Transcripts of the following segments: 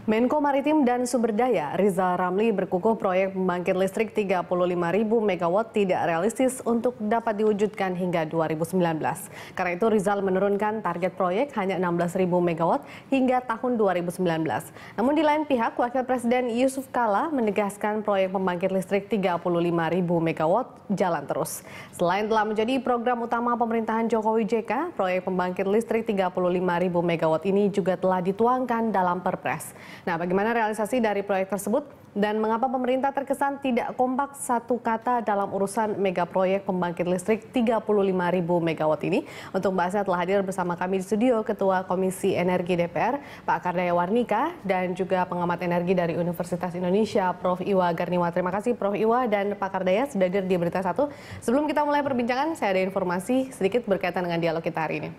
Menko Maritim dan Sumberdaya Rizal Ramli berkukuh proyek pembangkit listrik 35.000 MW tidak realistis untuk dapat diwujudkan hingga 2019. Karena itu Rizal menurunkan target proyek hanya 16.000 MW hingga tahun 2019. Namun di lain pihak, Wakil Presiden Yusuf Kala menegaskan proyek pembangkit listrik 35.000 MW jalan terus. Selain telah menjadi program utama pemerintahan Jokowi JK, proyek pembangkit listrik 35.000 MW ini juga telah dituangkan dalam Perpres. Nah, bagaimana realisasi dari proyek tersebut dan mengapa pemerintah terkesan tidak kompak satu kata dalam urusan mega proyek pembangkit listrik 35.000 MW ini? Untuk bahasnya telah hadir bersama kami di studio Ketua Komisi Energi DPR, Pak Kardaya Warnika, dan juga pengamat energi dari Universitas Indonesia, Prof. Iwa Garniwa. Terima kasih Prof. Iwa dan Pak Kardaya sudah hadir di Berita Satu. Sebelum kita mulai perbincangan, saya ada informasi sedikit berkaitan dengan dialog kita hari ini.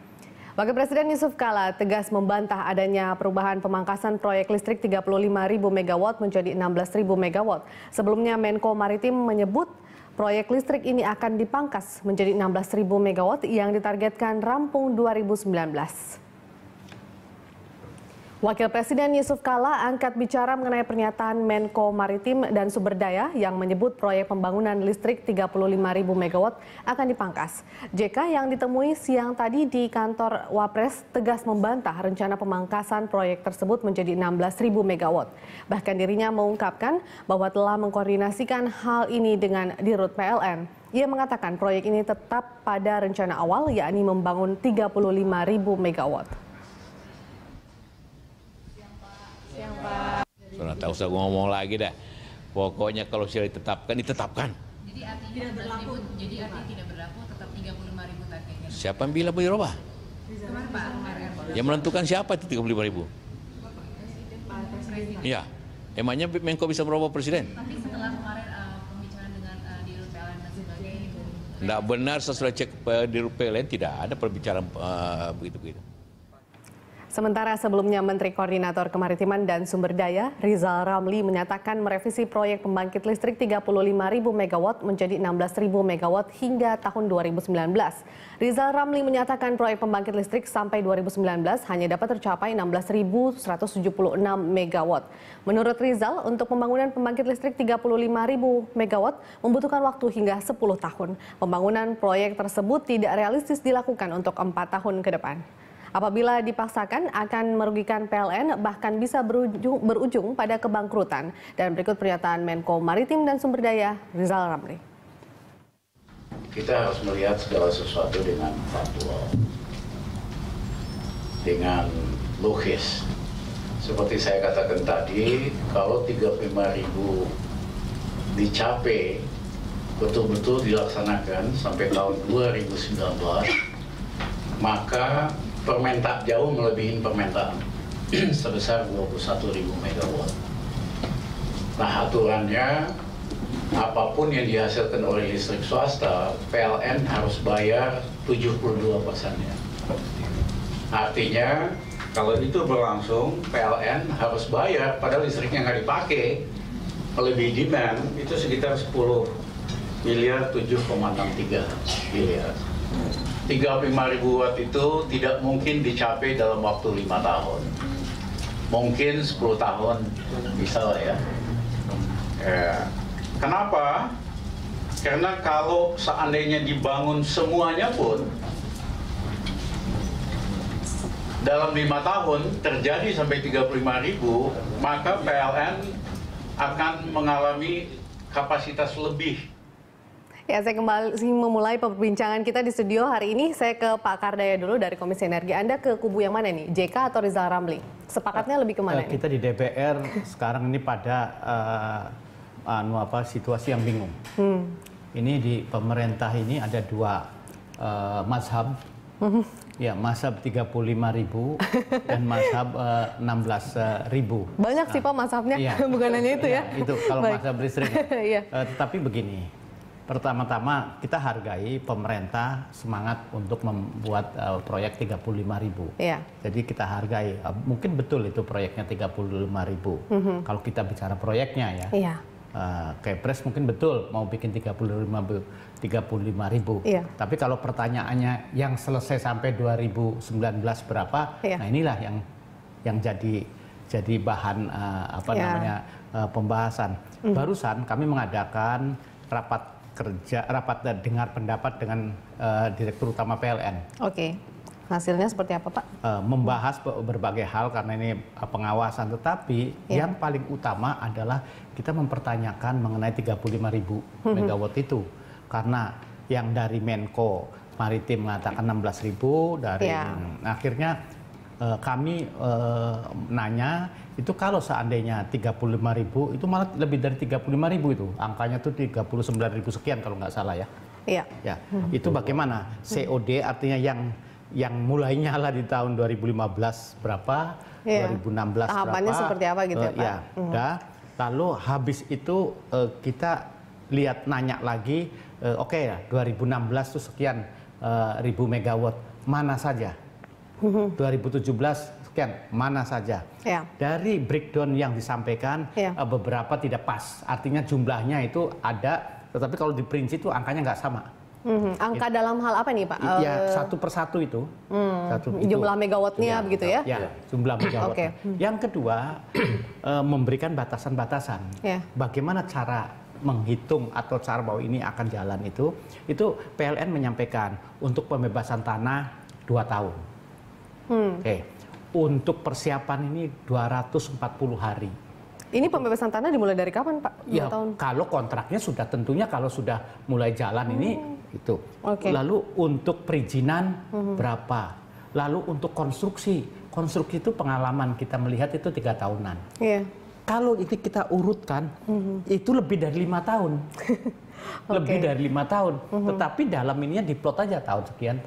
Wakil Presiden Yusuf Kala tegas membantah adanya perubahan pemangkasan proyek listrik 35.000 MW menjadi 16.000 MW. Sebelumnya Menko Maritim menyebut proyek listrik ini akan dipangkas menjadi 16.000 MW yang ditargetkan rampung 2019. Wakil Presiden Yusuf Kala angkat bicara mengenai pernyataan Menko Maritim dan Sumberdaya yang menyebut proyek pembangunan listrik 35.000 MW akan dipangkas. JK yang ditemui siang tadi di kantor Wapres tegas membantah rencana pemangkasan proyek tersebut menjadi 16.000 MW. Bahkan dirinya mengungkapkan bahwa telah mengkoordinasikan hal ini dengan Dirut PLN. Ia mengatakan proyek ini tetap pada rencana awal, yakni membangun 35.000 MW. Sudah tak usah ngomong lagi dah. Pokoknya kalau sudah ditetapkan, ditetapkan. Jadi artinya tidak berlaku. Jadi artinya tidak berlaku, tetap 35.000 targetnya. Siapa yang bilang berubah? Kemarin Pak RR. Yang menentukan siapa itu 35.000? Presiden. Iya. Emangnya Menko bisa berubah presiden? Tapi setelah kemarin pembicaraan dengan Dirut PLN dan sebagainya itu. Tidak benar, sesudah cek Dirut PLN tidak ada perbicaraan begitu-begitu. Sementara sebelumnya Menteri Koordinator Kemaritiman dan Sumberdaya Rizal Ramli menyatakan merevisi proyek pembangkit listrik 35.000 MW menjadi 16.000 MW hingga tahun 2019. Rizal Ramli menyatakan proyek pembangkit listrik sampai 2019 hanya dapat tercapai 16.176 MW. Menurut Rizal, untuk pembangunan pembangkit listrik 35.000 MW membutuhkan waktu hingga 10 tahun. Pembangunan proyek tersebut tidak realistis dilakukan untuk 4 tahun ke depan. Apabila dipaksakan akan merugikan PLN, bahkan bisa berujung pada kebangkrutan. Dan berikut pernyataan Menko Maritim dan Sumberdaya Rizal Ramli. Kita harus melihat segala sesuatu dengan faktual, dengan logis. Seperti saya katakan tadi, kalau 35.000 dicapai, betul-betul dilaksanakan sampai tahun 2019, maka permintaan jauh melebihi permintaan sebesar 21.000 MW. Nah, aturannya apapun yang dihasilkan oleh listrik swasta, PLN harus bayar 72%-nya. Artinya, kalau itu berlangsung, PLN harus bayar, padahal listriknya nggak dipakai, melebihi demand, itu sekitar 10 miliar 7,63 miliar. 35.000 watt itu tidak mungkin dicapai dalam waktu 5 tahun. Mungkin 10 tahun bisa lah ya. Kenapa? Karena kalau seandainya dibangun semuanya pun, dalam 5 tahun terjadi sampai 35.000, maka PLN akan mengalami kapasitas lebih. Ya, saya kembali memulai perbincangan kita di studio hari ini. Saya ke Pak Kardaya dulu dari Komisi Energi. Anda ke kubu yang mana nih? JK atau Rizal Ramli? Sepakatnya lebih kemana nih? Kita di DPR sekarang ini pada situasi yang bingung. Ini di pemerintah ini ada dua mazhab. Ya, mazhab 35.000 dan mazhab 16.000. Banyak sih Pak mazhabnya, iya, bukan hanya itu ya. Itu kalau mazhab listrik. Iya. Tetapi begini. Pertama-tama kita hargai pemerintah semangat untuk membuat proyek 35.000. Iya. Jadi kita hargai, mungkin betul itu proyeknya 35.000. Kalau kita bicara proyeknya ya. Iya. Kepres mungkin betul mau bikin 35.000. Iya. Tapi kalau pertanyaannya yang selesai sampai 2019 berapa? Iya. Nah inilah yang jadi jadi bahan pembahasan. Barusan kami mengadakan rapat dengar pendapat dengan Direktur Utama PLN. Oke. Hasilnya seperti apa, Pak? Membahas berbagai hal karena ini pengawasan, tetapi yang paling utama adalah kita mempertanyakan mengenai 35.000 megawatt itu. Karena yang dari Menko Maritim mengatakan 16.000, dari akhirnya kami nanya, itu kalau seandainya 35.000, itu malah lebih dari 35.000 itu. Angkanya tuh 39.000 sekian kalau nggak salah ya. Iya. Ya, itu bagaimana? COD artinya yang mulai nyala di tahun 2015 berapa, 2016 tahapannya berapa, seperti apa gitu ya Pak? Udah. Lalu habis itu kita lihat nanya lagi, oke ya 2016 itu sekian ribu megawatt, mana saja? 2017 sekian, mana saja? Dari breakdown yang disampaikan beberapa tidak pas, artinya jumlahnya itu ada, tetapi kalau diperinci itu angkanya nggak sama. Angka dalam hal apa nih Pak? Ya, satu persatu itu. Jumlah megawattnya begitu ya? Ya, jumlah megawatt. Yang kedua, memberikan batasan-batasan. Bagaimana cara menghitung atau cara bahwa ini akan jalan itu PLN menyampaikan untuk pembebasan tanah 2 tahun. Untuk persiapan ini 240 hari. Ini pembebasan tanah dimulai dari kapan Pak? 2 tahun. Kalau kontraknya sudah tentunya kalau sudah mulai jalan ini itu. Lalu untuk perizinan berapa? Lalu untuk konstruksi itu pengalaman kita melihat itu 3 tahunan. Kalau itu kita urutkan itu lebih dari 5 tahun. Lebih dari 5 tahun. Tetapi dalam ininya diplot aja tahun sekian.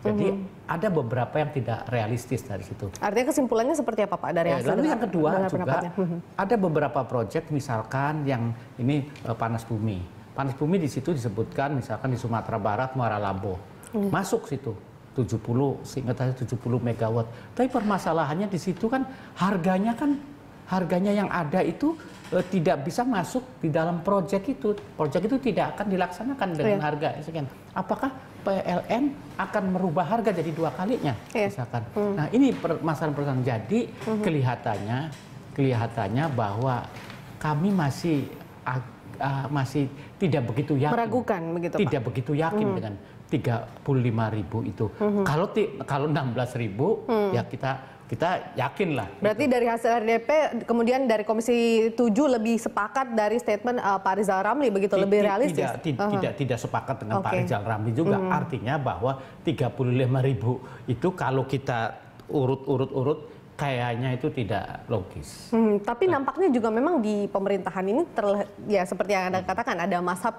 Jadi ada beberapa yang tidak realistis dari situ. Artinya kesimpulannya seperti apa Pak dari hasil? Lalu yang kedua juga ada beberapa proyek misalkan yang ini panas bumi. Panas bumi di situ disebutkan misalkan di Sumatera Barat Muara Laboh. Masuk situ 70 megawatt. Tapi permasalahannya di situ kan harganya yang ada itu tidak bisa masuk di dalam proyek itu. Proyek itu tidak akan dilaksanakan dengan harga sekian. Apakah PLN akan merubah harga jadi 2 kalinya misalkan? Nah, ini permasalahan. Jadi kelihatannya bahwa kami masih tidak begitu yakin. Meragukan begitu Pak? Tidak begitu yakin dengan 35.000 itu. Kalau 16.000 ya kita yakin lah. Berarti dari hasil RDP kemudian dari Komisi 7 lebih sepakat dari statement Pak Rizal Ramli begitu, lebih realistis? Tidak sepakat dengan Pak Rizal Ramli juga. Artinya bahwa 35.000 itu kalau kita urut kayaknya itu tidak logis. Tapi nampaknya juga memang di pemerintahan ini ya seperti yang Anda katakan ada mazhab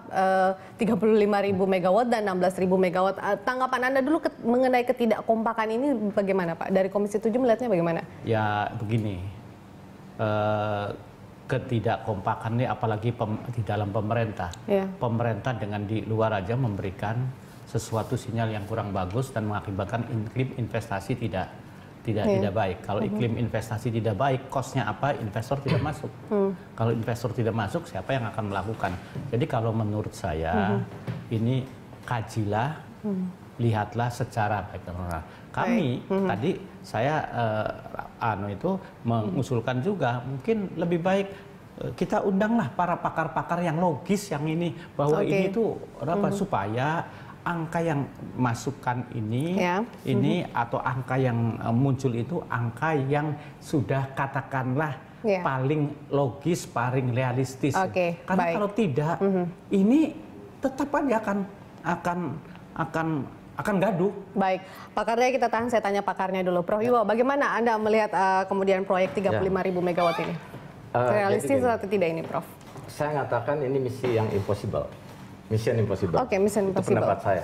35.000 megawatt dan 16.000 megawatt. Tanggapan Anda dulu mengenai ketidakkompakan ini bagaimana Pak? Dari Komisi 7 melihatnya bagaimana? Ya begini, ketidakkompakan ini apalagi di dalam pemerintah. Pemerintah dengan di luar aja memberikan sesuatu sinyal yang kurang bagus dan mengakibatkan iklim investasi tidak baik. Kalau iklim investasi tidak baik, cost-nya apa? Investor tidak masuk. Kalau investor tidak masuk, siapa yang akan melakukan? Jadi kalau menurut saya, ini kajilah, lihatlah secara baik. Kami tadi saya mengusulkan juga, mungkin lebih baik kita undanglah para pakar-pakar yang logis yang ini, bahwa ini tuh supaya angka yang masukkan ini atau angka yang muncul itu angka yang sudah katakanlah paling logis, paling realistis. Karena kalau tidak, ini tetap aja akan gaduh. Baik, pakarnya kita tahan, saya tanya pakarnya dulu. Prof Iwo, bagaimana Anda melihat kemudian proyek 35.000 megawatt ini? Realistis atau tidak ini, Prof? Saya mengatakan ini misi yang impossible. Mission impossible. Mission impossible. Itu pendapat saya.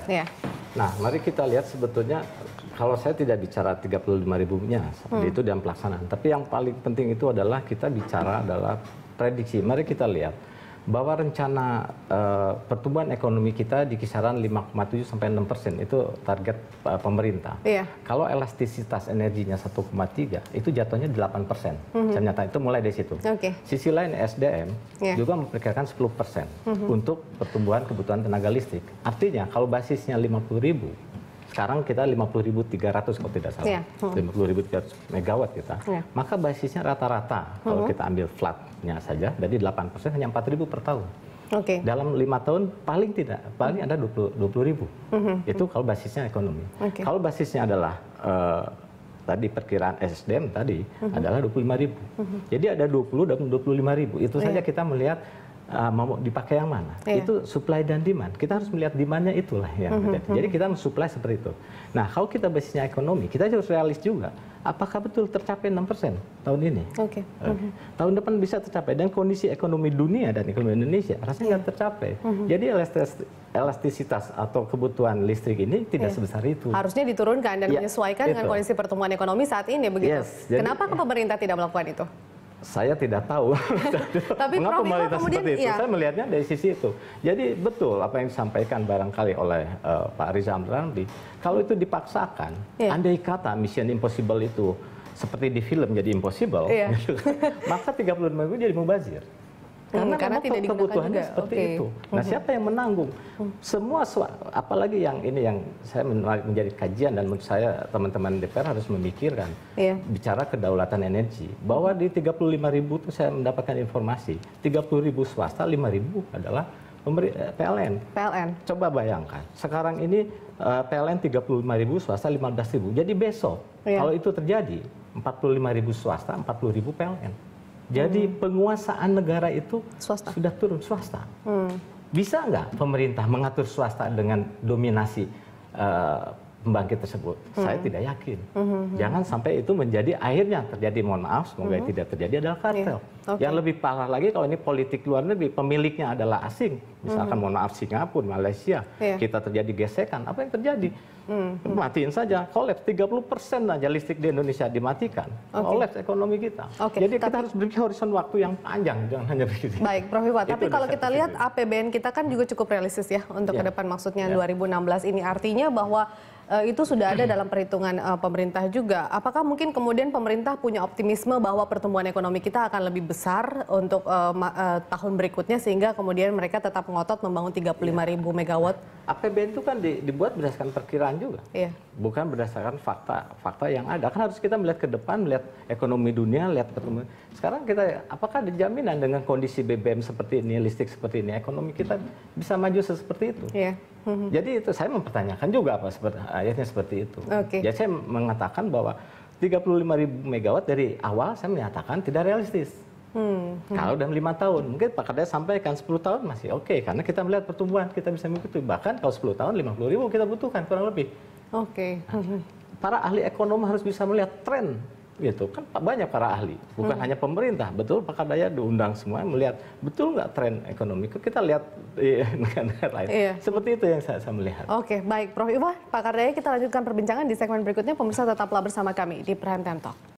Nah, mari kita lihat sebetulnya kalau saya tidak bicara 35.000-nya, itu dalam pelaksanaan. Tapi yang paling penting itu adalah kita bicara adalah prediksi. Mari kita lihat bahwa rencana pertumbuhan ekonomi kita di kisaran 5,7 sampai 6%, itu target pemerintah. Kalau elastisitas energinya 1,3, itu jatuhnya 8%. Ternyata itu mulai dari situ. Sisi lain SDM juga memperkirakan 10% untuk pertumbuhan kebutuhan tenaga listrik. Artinya kalau basisnya 50.000, Sekarang kita 50.300 kalau tidak salah, 50.300 megawatt kita. Maka basisnya rata-rata kalau kita ambil flatnya saja, jadi 8% hanya 4.000 per tahun. Dalam 5 tahun paling ada 20.000. Itu kalau basisnya ekonomi. Kalau basisnya adalah tadi perkiraan SDM tadi adalah 25.000. Jadi ada 20 dan 25.000. Itu saja kita melihat mau dipakai yang mana. Itu supply dan demand. Kita harus melihat demandnya itulah yang terjadi. Jadi kita mensupply seperti itu. Nah, kalau kita basisnya ekonomi, kita harus realis juga. Apakah betul tercapai 6% tahun ini? Tahun depan bisa tercapai. Dan kondisi ekonomi dunia dan ekonomi Indonesia rasanya nggak tercapai. Jadi elastisitas atau kebutuhan listrik ini tidak sebesar itu. Harusnya diturunkan dan menyesuaikan dengan kondisi pertumbuhan ekonomi saat ini, begitu. Kenapa pemerintah tidak melakukan itu? Saya tidak tahu. Tapi mengapa pemerintah kemudian, seperti itu. Saya melihatnya dari sisi itu. Jadi betul apa yang disampaikan barangkali oleh Pak Rizal Ramli. Kalau itu dipaksakan, andai kata Mission Impossible itu seperti di film jadi impossible, maka 35.000 jadi mubazir. Karena tidak kebutuhannya juga. seperti itu. Nah, siapa yang menanggung? Semua, apalagi yang ini yang saya menjadi kajian dan menurut saya teman-teman DPR harus memikirkan. Bicara kedaulatan energi. Bahwa di 35.000 itu saya mendapatkan informasi. 30.000 swasta, 5.000 adalah PLN. Coba bayangkan. Sekarang ini PLN 35.000, swasta 15.000. Jadi besok kalau itu terjadi 45.000 swasta, 40.000 PLN. Jadi penguasaan negara itu sudah turun swasta. Bisa nggak pemerintah mengatur swasta dengan dominasi pembangkit tersebut? Saya tidak yakin. Jangan sampai itu menjadi akhirnya terjadi, mohon maaf, semoga tidak terjadi, adalah kartel. Yang lebih parah lagi kalau ini politik luar negeri, pemiliknya adalah asing. Misalkan mohon maaf Singapura, Malaysia, kita terjadi gesekan, apa yang terjadi? Matiin saja, kolaps 30% aja listrik di Indonesia dimatikan, kolaps ekonomi kita. Jadi kita harus beri horizon waktu yang panjang, jangan hanya begitu. Baik, Prof. Iwa, tapi kalau kita lihat APBN kita kan juga cukup realistis ya untuk ke depan, maksudnya 2016 ini. Artinya bahwa itu sudah ada dalam perhitungan pemerintah juga. Apakah mungkin kemudian pemerintah punya optimisme bahwa pertumbuhan ekonomi kita akan lebih besar untuk tahun berikutnya sehingga kemudian mereka tetap ngotot membangun 35.000 megawatt? APBN itu kan dibuat berdasarkan perkiraan juga, bukan berdasarkan fakta yang ada. Kan harus kita melihat ke depan, melihat ekonomi dunia, lihat pertumbuhan. Sekarang kita, apakah ada jaminan dengan kondisi BBM seperti ini, listrik seperti ini, ekonomi kita bisa maju seperti itu? Jadi itu saya mempertanyakan juga apa ayatnya seperti itu. Jadi saya mengatakan bahwa 35.000 megawatt dari awal saya menyatakan tidak realistis. Kalau dalam 5 tahun, mungkin Pak Kardaya sampaikan 10 tahun masih oke, karena kita melihat pertumbuhan kita bisa mengikuti. Bahkan kalau 10 tahun 50.000 kita butuhkan kurang lebih. Para ahli ekonomi harus bisa melihat tren. Gitu kan, banyak para ahli, bukan hanya pemerintah. Betul, Pak Kardaya diundang semua melihat betul nggak tren ekonomi. Kita lihat negara lain. Seperti itu yang saya melihat. Baik, Prof. Iwa, Pak Kardaya, kita lanjutkan perbincangan di segmen berikutnya. Pemirsa tetaplah bersama kami di Prime Time Talk.